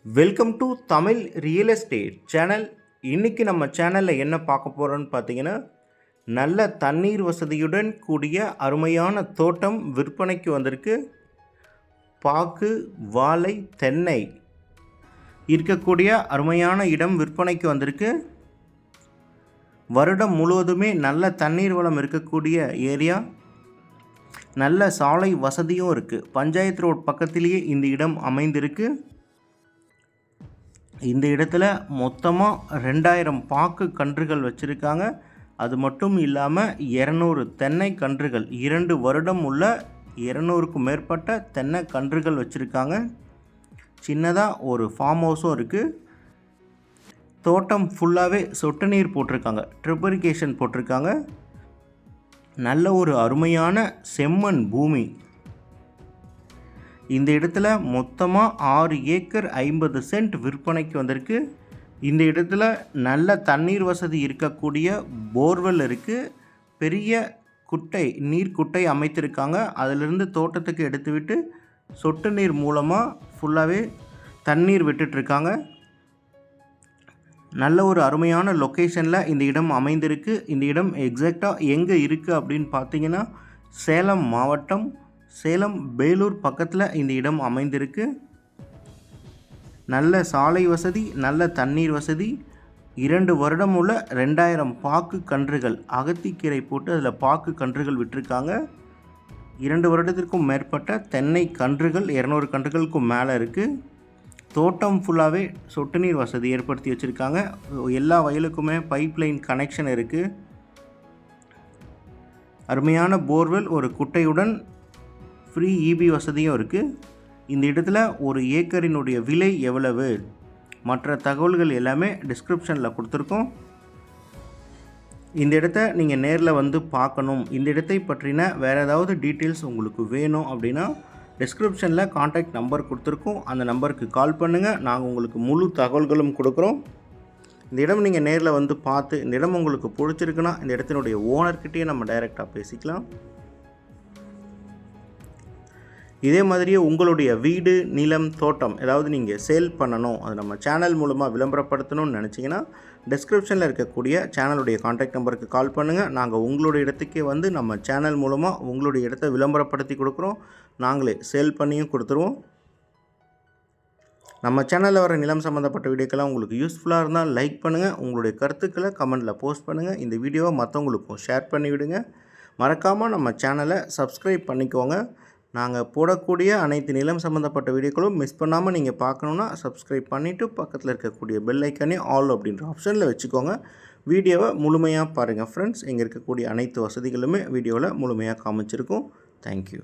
Welcome to Tamil real estate channel. இன்றைக்கி நம்ம சேனலில் என்ன பார்க்க போகிறோன்னு பார்த்தீங்கன்னா, நல்ல தண்ணீர் வசதியுடன் கூடிய அருமையான தோட்டம் விற்பனைக்கு வந்திருக்கு. பாக்கு, வாழை, தென்னை இருக்கக்கூடிய அருமையான இடம் விற்பனைக்கு வந்திருக்கு. வருடம் முழுவதுமே நல்ல தண்ணீர் வளம் இருக்கக்கூடிய ஏரியா, நல்ல சாலை வசதியும் இருக்குது. பஞ்சாயத்து ரோட் பக்கத்திலேயே இந்த இடம் அமைந்திருக்கு. இந்த இடத்துல மொத்தமாக 2000 பாக்கு கன்றுகள் வச்சுருக்காங்க. அது மட்டும் இல்லாமல் 200 தென்னை கன்றுகள், 2 வருடம் உள்ள 200க்கும் மேற்பட்ட தென்னை கன்றுகள் வச்சுருக்காங்க. சின்னதாக ஒரு ஃபார்ம் ஹவுஸும் இருக்குது. தோட்டம் ஃபுல்லாகவே சொட்டு நீர் போட்டிருக்காங்க, ட்ரிப் இரிகேஷன் போட்டிருக்காங்க. நல்ல ஒரு அருமையான செம்மண் பூமி. இந்த இடத்துல மொத்தமாக 6 ஏக்கர் 50 சென்ட் விற்பனைக்கு வந்திருக்கு. இந்த இடத்துல நல்ல தண்ணீர் வசதி இருக்கக்கூடிய போர்வெல் இருக்குது. பெரிய குட்டை, நீர் குட்டை அமைத்திருக்காங்க. அதிலிருந்து தோட்டத்துக்கு எடுத்துவிட்டு சொட்டு நீர் மூலமாக ஃபுல்லாகவே தண்ணீர் விட்டுட்ருக்காங்க. நல்ல ஒரு அருமையான லொக்கேஷனில் இந்த இடம் அமைந்திருக்கு. இந்த இடம் எக்ஸாக்டாக எங்கே இருக்குது அப்படின்னு பார்த்தீங்கன்னா, சேலம் மாவட்டம், சேலம் பேலூர் பக்கத்தில் இந்த இடம் அமைந்திருக்கு. நல்ல சாலை வசதி, நல்ல தண்ணீர் வசதி, 2 வருடம் உள்ள 2000 பாக்கு கன்றுகள், அகத்திக்கீரை போட்டு அதில் பாக்கு கன்றுகள் விட்டிருக்காங்க. 2 வருடத்திற்கும் மேற்பட்ட தென்னை கன்றுகள், 200 கன்றுகளுக்கும் மேலே இருக்குது. தோட்டம் ஃபுல்லாகவே சொட்டு நீர் வசதி ஏற்படுத்தி வச்சுருக்காங்க. எல்லா வயலுக்குமே பைப்லைன் கனெக்ஷன் இருக்குது. அருமையான போர்வெல், ஒரு குட்டையுடன் ஃப்ரீ இபி வசதியும் இருக்குது. இந்த இடத்துல ஒரு ஏக்கரினுடைய விலை எவ்வளவு, மற்ற தகவல்கள் எல்லாமே டிஸ்கிரிப்ஷனில் கொடுத்துருக்கோம். இந்த இடத்த நீங்கள் நேரில் வந்து பார்க்கணும், இந்த இடத்தை பற்றின வேறு ஏதாவது டீட்டெயில்ஸ் உங்களுக்கு வேணும் அப்படின்னா டிஸ்கிரிப்ஷனில் கான்டாக்ட் நம்பர் கொடுத்துருக்கோம். அந்த நம்பருக்கு கால் பண்ணுங்கள். நாங்கள் உங்களுக்கு முழு தகவல்களும் கொடுக்குறோம். இந்த இடம் நீங்கள் நேரில் வந்து பார்த்து இந்த இடம் உங்களுக்கு பிடிச்சிருக்குன்னா இந்த இடத்தினுடைய ஓனர்கிட்டயே நம்ம டைரெக்டாக பேசிக்கலாம். இதே மாதிரியே உங்களுடைய வீடு, நிலம், தோட்டம் ஏதாவது நீங்கள் சேல் பண்ணணும், அது நம்ம சேனல் மூலமாக விளம்பரப்படுத்தணும்னு நினச்சிங்கன்னா டிஸ்கிரிப்ஷனில் இருக்கக்கூடிய சேனலுடைய கான்டாக்ட் நம்பருக்கு கால் பண்ணுங்கள். நாங்கள் உங்களுடைய இடத்துக்கே வந்து நம்ம சேனல் மூலமாக உங்களுடைய இடத்த விளம்பரப்படுத்தி கொடுக்குறோம். நாங்களே சேல் பண்ணியும் கொடுத்துருவோம். நம்ம சேனலில் வர நிலம் சம்மந்தப்பட்ட வீடியோக்கெல்லாம் உங்களுக்கு யூஸ்ஃபுல்லாக இருந்தால் லைக் பண்ணுங்கள். உங்களுடைய கருத்துக்களை கமெண்ட்டில் போஸ்ட் பண்ணுங்கள். இந்த வீடியோவை மற்றவங்களுக்கும் ஷேர் பண்ணிவிடுங்க. மறக்காமல் நம்ம சேனலை சப்ஸ்கிரைப் பண்ணிக்கோங்க. நாங்கள் போடக்கூடிய அனைத்து நிலம் சம்மந்தப்பட்ட வீடியோக்களும் மிஸ் பண்ணாமல் நீங்கள் பார்க்கணுன்னா சப்ஸ்கிரைப் பண்ணிவிட்டு பக்கத்தில் இருக்கக்கூடிய பெல் ஐக்கானே ஆல் அப்படின்ற ஆப்ஷனில் வச்சுக்கோங்க. வீடியோவை முழுமையாக பாருங்கள் ஃப்ரெண்ட்ஸ். இங்கே இருக்கக்கூடிய அனைத்து வசதிகளுமே வீடியோவில் முழுமையாக காமிச்சிருக்கோம். தேங்க்யூ.